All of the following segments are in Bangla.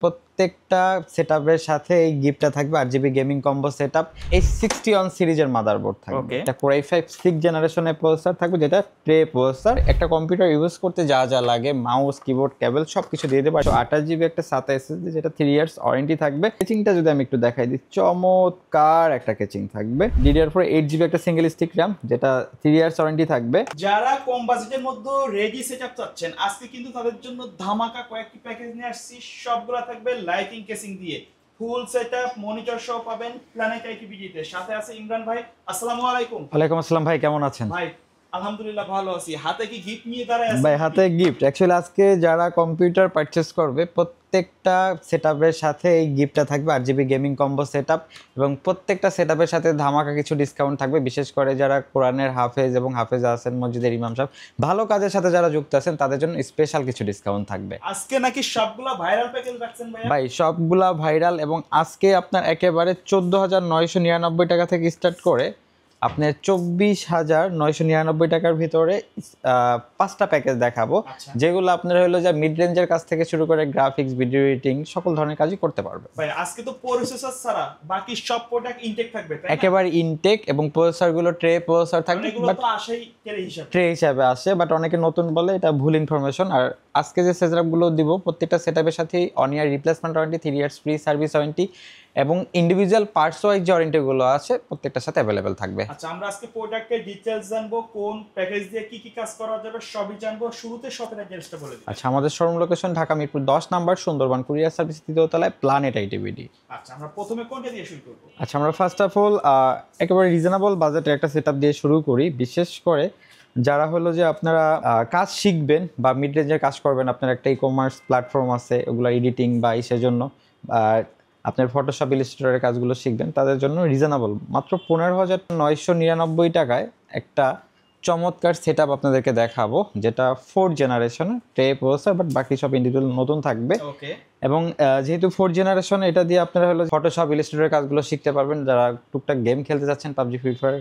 প্রত্যেকটা সেটআপের সাথে এই গিফটটা থাকবে 8 জিবি গেমিং কম্বো সেটআপ। এই 61 সিরিজের মাদারবোর্ড থাকবে। এটা Core i5 6th জেনারেশনের প্রসেসর থাকবে, যেটা ট্রে প্রসেসর। একটা কম্পিউটার ইউজ করতে যা যা লাগে, মাউস, কিবোর্ড, কেবল সবকিছু দিয়ে দেবে। 28 জিবি একটা SATA SSD, যেটা 3 ইয়ার্স ওয়ারেন্টি থাকবে। কেচিংটা যদি আমি একটু দেখাই দিই, চমৎকার একটা কেচিং থাকবে। DDR4 8 জিবি একটা সিঙ্গেল স্টিক র্যাম, যেটা 3 ইয়ার্স ওয়ারেন্টি থাকবে। যারা কম বাজেটের মধ্যে রেডি সেটআপ চাচ্ছেন, আজকে কিন্তু তাদের জন্য ধামাকা কয়েকটি প্যাকেজ নিয়ে আসছি। সবগুলো থাকবে লাইটিং কেসিং দিয়ে, ফুল সেটআপ, মনিটর সহ পাবেন প্ল্যানেট আইটিভিতে। সাথে আছে ইমরান ভাই। আসসালামু আলাইকুম। ওয়ালাইকুম আসসালাম ভাই, কেমন আছেন? ভাই আলহামদুলিল্লাহ ভালো আছি। হাতে কি গিফট নিয়ে দাঁড়ায় আছেন? ভাই হাতে গিফট। অ্যাকচুয়ালি আজকে যারা কম্পিউটার পারচেজ করবে প্রত্যেকটা সেটআপের সাথে এই গিফটটা থাকবে 8 জিবি গেমিং কম্বো সেটআপ, এবং প্রত্যেকটা সেটআপের সাথে ধামাকা কিছু ডিসকাউন্ট থাকবে। বিশেষ করে যারা কোরআনের হাফেজ এবং হাফেজ আছেন, মসজিদের ইমাম সাহেব, ভালো কাজের সাথে যারা যুক্ত আছেন, তাদের জন্য স্পেশাল কিছু ডিসকাউন্ট থাকবে। আজকে নাকি সবগুলা ভাইরাল প্যাকেজ রাখছেন ভাই? ভাই সবগুলা ভাইরাল, এবং আজকে আপনার একেবারে 14,999 টাকা থেকে স্টার্ট করে আপনার 24,999 টাকার ভিতরে 5টা প্যাকেজ দেখাবো, যেগুলো আপনার হলো যে মিড রেঞ্জের কাজ থেকে শুরু করে গ্রাফিক্স, ভিডিও এডিটিং, সকল ধরনের কাজই করতে পারবে। ভাই আজকে তো প্রসেসর ছাড়া বাকি সব প্রোডাক্ট ইনটেক থাকবে, তাই না? একেবারে ইনটেক, এবং প্রসেসরগুলো ট্রে প্রসেসর থাকবে, বাট তো আসেই ট্রে হিসাবে আসে, বাট অনেকে নতুন বলে এটা ভুল ইনফরমেশন। আর আজকে যে সেটআপগুলো দিব, প্রত্যেকটা সেটআপের সাথে 1 year replacement warranty, 3 years free service warranty, এবং ইন্ডিভিজুয়াল পার্টস ওয়াইজ যে ওয়ারেন্টিগুলো আছে প্রত্যেকটার সাথে অ্যাভেলেবেল থাকবে। আচ্ছা, আমরা আজকে প্রোডাক্টের ডিটেইলস জানবো, কোন প্যাকেজ দিয়ে কি কি কাজ করা যাবে সবই জানবো। শুরুতে শপের অ্যাড্রেসটা বলে দিন। আচ্ছা, আমাদের showroom location Dhaka Mirpur 10 number, Sundarban courier service, 3য় তলায়, প্ল্যানেট আইটিভিডি। আচ্ছা, আমরা প্রথমে কোনটা দিয়ে শুরু করব? আচ্ছা, আমরা ফার্স্ট অফ অল একেবারে রিজনেবল বাজেটের একটা সেটআপ দিয়ে শুরু করি। বিশেষ করে যারা হলো যে আপনারা কাজ শিখবেন বা মিড রেঞ্জের কাজ করবেন, আপনার একটা ই কমার্স প্ল্যাটফর্ম আছে, ওগুলো এডিটিং বা ইসের জন্য, আপনার ফটোশপ, ইলাস্ট্রেটরের কাজগুলো শিখবেন, তাদের জন্য রিজনেবল মাত্র 15,999 টাকায় একটা চমৎকার সেটআপ আপনাদেরকে দেখাবো, যেটা 4th generation tray processor, but বাকি সব ইন্ডিভিজুয়াল নতুন থাকবে। এবং যেহেতু 4th জেনারেশন, এটা দিয়ে আপনারা হলো ফটোশপ, ইলাস্ট্রেটরের কাজগুলো শিখতে পারবেন। যারা টুকটাক গেম খেলতে যাচ্ছেন, PUBG, free fire,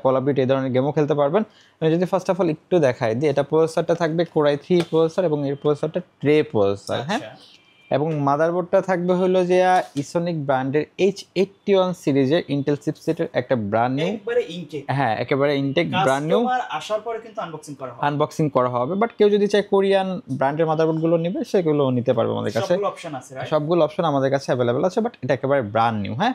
call of duty, এই ধরনের গেমও খেলতে পারবেন। আমি যদি ফার্স্ট অফ অল একটু দেখাই দিই, এটা প্রসেসরটা থাকবে Core i3 প্রসেসর, এবং এর প্রসেসরটা ট্রে প্রসেসর। হ্যাঁ, এবং মাদারবোর্ডটা থাকবে হলো যে ইসোনিক ব্র্যান্ডের H81 সিরিজের ইন্টেল চিপসেটের একটা ব্র্যান্ড নিউ, একবারে ইনটেক। হ্যাঁ একেবারে ইনটেক ব্র্যান্ড নিউ। কাস্টমার আসার পরে কিন্তু আনবক্সিং করা হবে, বাট কেউ যদি চায় কোরিয়ান ব্র্যান্ডের মাদারবোর্ডগুলো নেবে, সেগুলো নিতে পারবে আমাদের কাছে। সবগুলো অপশন আছে, রাইট? সবগুলো অপশন আমাদের কাছে অ্যাভেলেবল আছে, বাট এটা একেবারে ব্র্যান্ড নিউ। হ্যাঁ,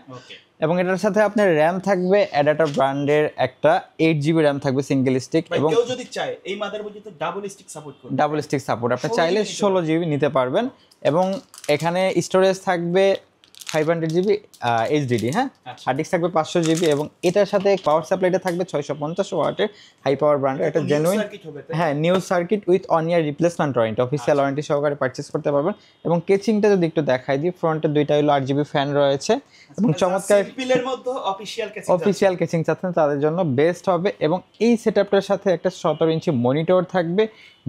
এবং এটার সাথে আপনার র্যাম থাকবে অ্যাডাটার ব্র্যান্ডের একটা 8 জিবি র্যাম থাকবে সিঙ্গেল স্টিক, এবং কেউ যদি চায় এই মাদারবোর্ড তো ডাবল স্টিক সাপোর্ট করবে। ডাবল স্টিক সাপোর্ট, আপনি চাইলে 16 জিবি নিতে পারবেন। এবং এখানে স্টোরেজ থাকবে 500 জিবি HDD। হ্যাঁ, হার্ড ডিস্ক থাকবে 500 জিবি, এবং এটার সাথে পাওয়ার সাপ্লাইটা থাকবে 650 ওয়াটের হাই পাওয়ার ব্র্যান্ডের একটা জেনুইন, হ্যাঁ, new circuit with 1 year replacement warranty, official warranty সহকারে পারচেজ করতে পারবেন। এবং কেচিংটা যদি একটু দেখাই দিই, ফ্রন্টে দুইটা হলো 8 জিবি ফ্যান রয়েছে, এবং চমৎকার সিম্পলের মধ্যে অফিসিয়াল কেচিং চাচ্ছেন তাদের জন্য বেস্ট হবে। এবং এই সেটআপটার সাথে একটা 17 ইঞ্চি মনিটর থাকবে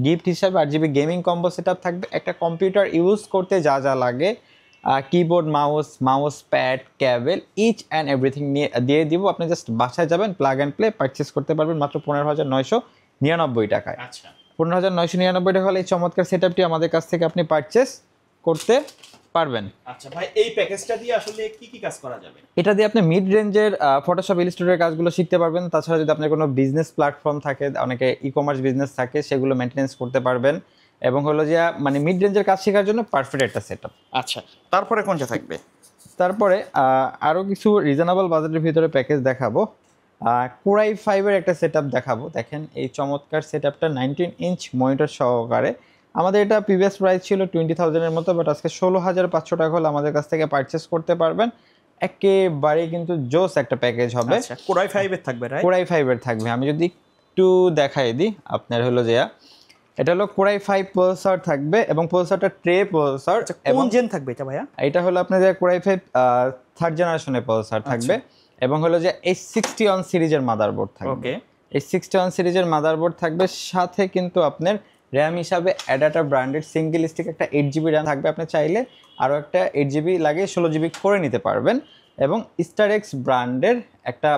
গিফট হিসাবে, 8 জিবি গেমিং কম্বো সেটআপ থাকবে। একটা কম্পিউটার ইউজ করতে যা যা লাগে, keyboard, mouse pad, cable, each and everything দিয়ে দিব। আপনি জাস্ট বাসায় যাবেন, প্লাগ অ্যান্ড প্লে, পারচেস করতে পারবেন মাত্র 15,999 টাকায়। আচ্ছা, 15,999 টাকা হলে এই চমৎকার সেটআপটি আমাদের কাছ থেকে আপনি পারচেস করতে পারবেন। আচ্ছা ভাই, এই প্যাকেজটা দিয়ে আসলে কি কি কাজ করা যাবে? এটা দিয়ে আপনি মিড রেঞ্জের ফটোশপ, ইলাস্ট্রেটরের কাজগুলো শিখতে পারবেন। তাছাড়া যদি আপনার কোনো বিজনেস প্ল্যাটফর্ম থাকে, অনেকে ই কমার্স বিজনেস থাকে, সেগুলো মেনটেনেন্স করতে পারবেন। এবং হলো যে মানে মিড রেঞ্জের কাজ শেখার জন্য পারফেক্ট একটা সেটআপ। আচ্ছা, তারপরে কোনটা থাকবে? তারপরে আরও কিছু রিজনেবল বাজেটের ভিতরে প্যাকেজ দেখাবো। Core i5 এর একটা সেটআপ দেখাবো। দেখেন এই চমৎকার সেটআপটা 19 ইঞ্চ মনিটর সহকারে। আমাদের এটা প্রিভিয়াস প্রাইস ছিল 20,000 এর মতো, বাট আজকে 16,500 টাকা হলে আমাদের কাছ থেকে পারচেস করতে পারবেন। একেবারে কিন্তু জোস একটা প্যাকেজ হবে। Core i5 এর থাকবে, রাইট? Core i5 এর থাকবে। আমি যদি একটু দেখাই দিই, আপনার হলো যে এটা হলো Core i5 প্রসেসর থাকবে, এবং প্রসেসরটা ট্রে প্রসেসর। কোন জেন থাকবে এটা ভাইয়া? এটা হলো আপনাদের Core i5 3rd জেনারেশনের প্রসেসর থাকবে, এবং হলো যে H61 সিরিজের মাদারবোর্ড থাকবে। H61 সিরিজের মাদারবোর্ড থাকবে, সাথে কিন্তু আপনার র্যাম হিসাবে অ্যাডাটার ব্র্যান্ডেড সিঙ্গেল স্টিক একটা 8 জিবি র্যাম থাকবে। আপনি চাইলে আরও একটা 8 জিবি লাগিয়ে 16 জিবি করে নিতে পারবেন। এবং স্টারএক্স ব্র্যান্ডের একটা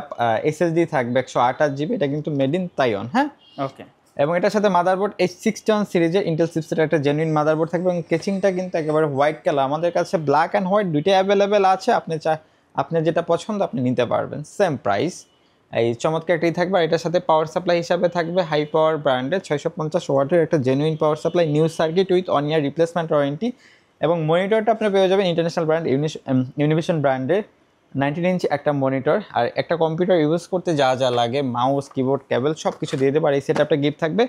SSD থাকবে 128 জিবি, এটা কিন্তু মেড ইন তাইওয়ান। হ্যাঁ, ওকে। এবং এটার সাথে মাদারবোর্ড H61 সিরিজের ইন্টেল চিপসেটের একটা জেনুইন মাদারবোর্ড থাকবে এবং কেচিংটা কিন্তু একেবারে হোয়াইট কালার। আমাদের কাছে ব্ল্যাক অ্যান্ড হোয়াইট দুইটাই অ্যাভেলেবেল আছে, আপনার যেটা পছন্দ আপনি নিতে পারবেন, সেম প্রাইস। এই চমৎকার একটাই থাকবে। আর এটার সাথে পাওয়ার সাপ্লাই হিসাবে থাকবে হাই পাওয়ার ব্র্যান্ডের 650 ওয়াটের একটা genuine power supply, new circuit with 1 year replacement warranty. এবং মনিটরটা আপনি পেয়ে যাবেন ইন্টারন্যাশনাল ব্র্যান্ড ইউনিভিশন ব্র্যান্ডের 19 ইঞ্চ একটা মনিটর। আর একটা কম্পিউটার ইউজ করতে যা যা লাগে, মাউস, কিবোর্ড, কেবল সব কিছু দিয়ে দেবে। আর এই সেটআপটা গিফট থাকবে।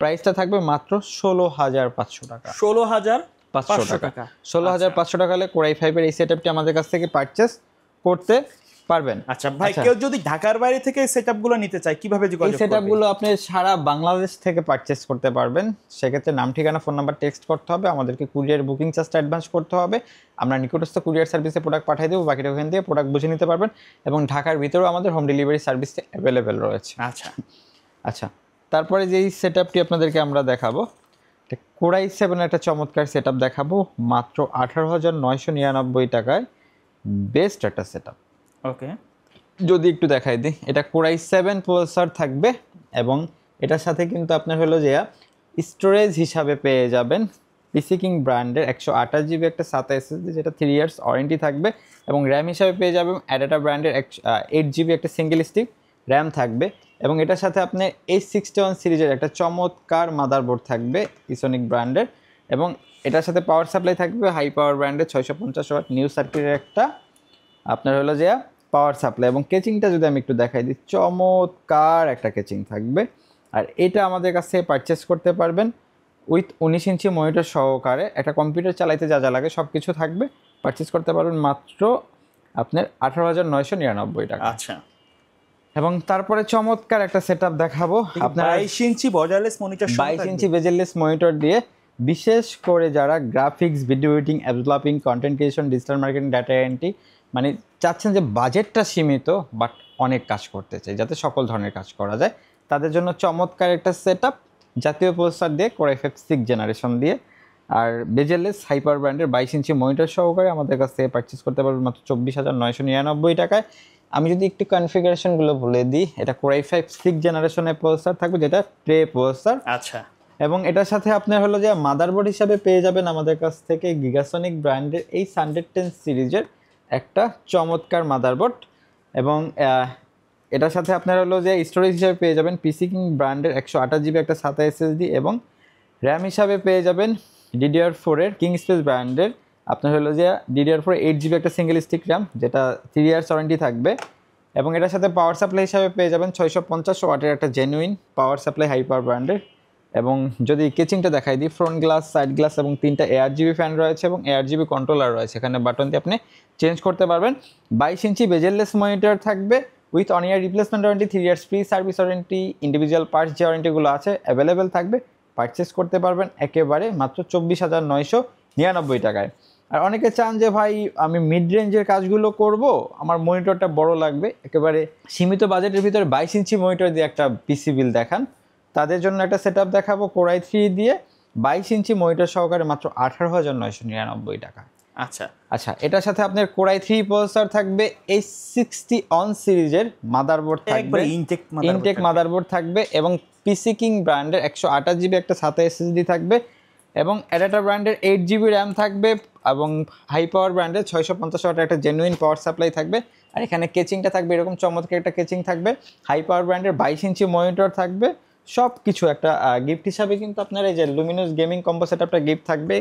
প্রাইসটা থাকবে মাত্র 16,500 টাকা। 16,500 টাকা। 16,500 টাকা হলে কোরাই 5 এর এই সেটআপটি আমাদের কাছ থেকে পারচেস করতে পারবেন। আচ্ছা ভাই, কেউ যদি ঢাকার বাইরে থেকে এই সেটআপগুলো নিতে চায় কিভাবে এই যোগাযোগ করবে? সেটআপগুলো আপনি সারা বাংলাদেশ থেকে পারচেস করতে পারবেন। সেক্ষেত্রে নাম, ঠিকানা, ফোন নাম্বার টেক্সট করতে হবে, আমাদেরকে কুরিয়ার বুকিং চার্জটা অ্যাডভান্স করতে হবে। আমরা নিকটস্থ কুরিয়ার সার্ভিসে প্রোডাক্ট পাঠিয়ে দেবো, বাকিটা ওখান থেকে প্রোডাক্ট বুঝে নিতে পারবেন। এবং ঢাকার ভিতরেও আমাদের হোম ডেলিভারি সার্ভিস অ্যাভেলেবেল রয়েছে। আচ্ছা, তারপরে যেই সেটআপটি আপনাদেরকে আমরা দেখাবো, কোরাই 7 একটা চমৎকার সেটআপ দেখাবো মাত্র 18,999 টাকায়। বেস্ট একটা সেটআপ। ওকে, যদি একটু দেখাই দিই, এটা কোরাই 7 প্রসেসর থাকবে এবং এটার সাথে কিন্তু আপনার হলো যে স্টোরেজ হিসাবে পেয়ে যাবেন পিসি কিং ব্র্যান্ডের 128 জিবি একটা SATA SSD, যেটা 3 ইয়ার্স ওয়ারেন্টি থাকবে। এবং র্যাম হিসাবে পেয়ে যাবেন অ্যাডাটা ব্র্যান্ডের 8 জিবি একটা সিঙ্গেল স্টিক র্যাম থাকবে। এবং এটার সাথে আপনি H61 সিরিজের একটা চমৎকার মাদারবোর্ড থাকবে ইসোনিক ব্র্যান্ডের। এবং এটার সাথে পাওয়ার সাপ্লাই থাকবে হাই পাওয়ার ব্র্যান্ডের 650 ওয়াট নিউ সার্কিটের একটা আপনার হলো যে পাওয়ার সাপ্লাই। এবং কেচিংটা যদি আমি একটু দেখাই দিই, চমৎকার একটা কেচিং থাকবে। আর এটা আমাদের কাছে পারচেস করতে পারবেন উইথ 19 ইঞ্চি মনিটর সহকারে। একটা কম্পিউটার চালাইতে যা যা লাগে সব কিছু থাকবে, পারচেস করতে পারবেন মাত্র আপনার 18,999 টাকা। আচ্ছা। এবং তারপরে চমৎকার একটা সেটআপ দেখাবো আপনার 22 ইঞ্চি বর্ডারলেস মনিটর, 22 ইঞ্চি বেজেললেস মনিটর দিয়ে, বিশেষ করে যারা graphics, video editing, app developing, content creation, digital marketing, data entry, মানে চাচ্ছেন যে বাজেটটা সীমিত বাট অনেক কাজ করতে চাই, যাতে সকল ধরনের কাজ করা যায়, তাদের জন্য চমৎকার একটা সেটআপ জাতীয় প্রসেসর দিয়ে কোরাই 5 6 জেনারেশন দিয়ে। আর বেজেললেস হাইপার ব্র্যান্ডের 22 ইঞ্চি মনিটর সহকারে আমাদের কাছ থেকে পারচেস করতে পারবেন মাত্র 24,999 টাকায়। আমি যদি একটু কনফিগারেশনগুলো বলে দিই, এটা কোরাই 5 6 জেনারেশনের প্রসেসর থাকবে, যেটা ট্রে প্রসেসর। আচ্ছা। এবং এটার সাথে আপনার হলো যে মাদারবোর্ড হিসাবে পেয়ে যাবেন আমাদের কাছ থেকে গিগাসনিক ব্র্যান্ডের এই 110 সিরিজের একটা চমৎকার মাদারবোর্ড। এবং এটার সাথে আপনার হলো যে স্টোরেজ হিসাবে পেয়ে যাবেন পিসি কিং ব্র্যান্ডের 128 জিবি একটা SATA SSD। এবং র্যাম হিসাবে পেয়ে যাবেন DDR4 এর কিং স্পেস ব্র্যান্ডের আপনার হলো যে DDR4 8 জিবি একটা সিঙ্গেল স্টিক র্যাম, যেটা 3 ইয়ার্স ওয়ারেন্টি থাকবে। এবং এটার সাথে পাওয়ার সাপ্লাই হিসাবে পেয়ে যাবেন 650 ওয়াটের একটা genuine power supply high power ব্র্যান্ডের। এবং যদি কেচিংটা দেখাই দিই, ফ্রন্ট গ্লাস, সাইড গ্লাস এবং 3টা ARGB ফ্যান রয়েছে এবং ARGB কন্ট্রোলার রয়েছে, এখানে বাটন দিয়ে আপনি চেঞ্জ করতে পারবেন। 22 ইঞ্চি বেজেললেস মনিটর থাকবে with 1 year replacement warranty, 3 years free service warranty, individual parts যে ওয়ারেন্টিগুলো আছে অ্যাভেলেবেল থাকবে, পারচেস করতে পারবেন একেবারে মাত্র 24,999 টাকায়। আর অনেকে চান যে ভাই আমি মিড রেঞ্জের কাজগুলো করব, আমার মনিটরটা বড় লাগবে, একেবারে সীমিত বাজেটের ভিতরে 22 ইঞ্চি মনিটর দিয়ে একটা পিসি বিল দেখান, তাদের জন্য একটা সেটআপ দেখাবো কোরাই 3 দিয়ে 22 ইঞ্চি মনিটর সহকারে মাত্র 18,999 টাকা। আচ্ছা, এটার সাথে আপনার কোরাই 3 প্রসেসর থাকবে, H61 সিরিজের মাদারবোর্ড থাকবে, ইনটেক মাদারবোর্ড থাকবে। এবং পিসি কিং ব্র্যান্ডের 128 জিবি একটা SATA SSD থাকবে। এবং অ্যাডাটা ব্র্যান্ডের 8 জিবি র্যাম থাকবে। এবং হাই পাওয়ার ব্র্যান্ডের 650 ওয়াটের একটা জেনুইন পাওয়ার সাপ্লাই থাকবে। আর এখানে কেচিংটা থাকবে এরকম চমৎকার একটা কেচিং থাকবে। হাই পাওয়ার ব্র্যান্ডের 22 ইঞ্চি মনিটর থাকবে। সব কিছু একটা গিফট হিসাবে কিন্তু আপনার এই যে লুমিনাস গেমিং কম্বো সেটআপটা গিফট থাকবে।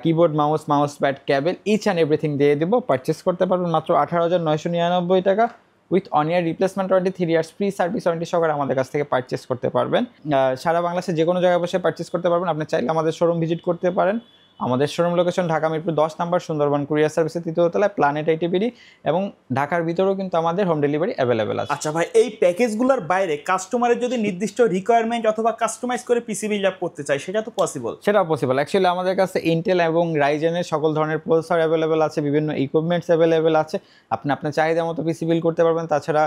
Keyboard, mouse pad, cable, each and everything দিয়ে দেবো, পারচেস করতে পারবেন মাত্র 18,999 টাকা with 1 year replacement warranty, 3 years free service warranty সহকারে আমাদের কাছ থেকে পারচেস করতে পারবেন। সারা বাংলাদেশে যে কোনো জায়গায় বসে পারচেস করতে পারবেন। আপনি চাইলে আমাদের শোরুম ভিজিট করতে পারেন। আমাদের শোরুম লোকেশন ঢাকা মিরপুর 10 নম্বর, সুন্দরবন কুরিয়ার সার্ভিসের 3য় তলায়, প্ল্যানেট আইটিবিডি। এবং ঢাকার ভিতরেও কিন্তু আমাদের হোম ডেলিভারি অ্যাভেলেবেল আছে। আচ্ছা ভাই, এই প্যাকেজগুলোর বাইরে কাস্টমারের যদি নির্দিষ্ট রিকোয়ারমেন্ট অথবা কাস্টমাইজ করে পিসি বিল্ড আপ করতে চাই, সেটা তো পসিবল? সেটাও পসিবল। অ্যাকচুয়ালি আমাদের কাছে ইন্টেল এবং রাইজেনের সকল ধরনের প্রসেসর অ্যাভেলেবেল আছে, বিভিন্ন ইকুইপমেন্টস অ্যাভেলেবেল আছে, আপনি আপনার চাহিদা মতো পিসি বিল্ড করতে পারবেন। তাছাড়া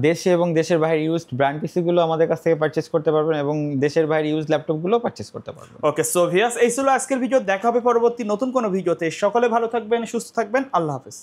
দেশে এবং দেশের বাইরে ইউজড ব্র্যান্ড পিসিগুলো আমাদের কাছ থেকে পারচেস করতে পারবেন এবং দেশের বাইরে ইউজ ল্যাপটপগুলো পারচেস করতে পারবেন। ওকে, সো ভিউয়ার্স, এই ছিল আজকের ভিডিও। দেখা হবে পরবর্তী নতুন কোনো ভিডিওতে। সকলে ভালো থাকবেন, সুস্থ থাকবেন। আল্লাহ হাফেজ।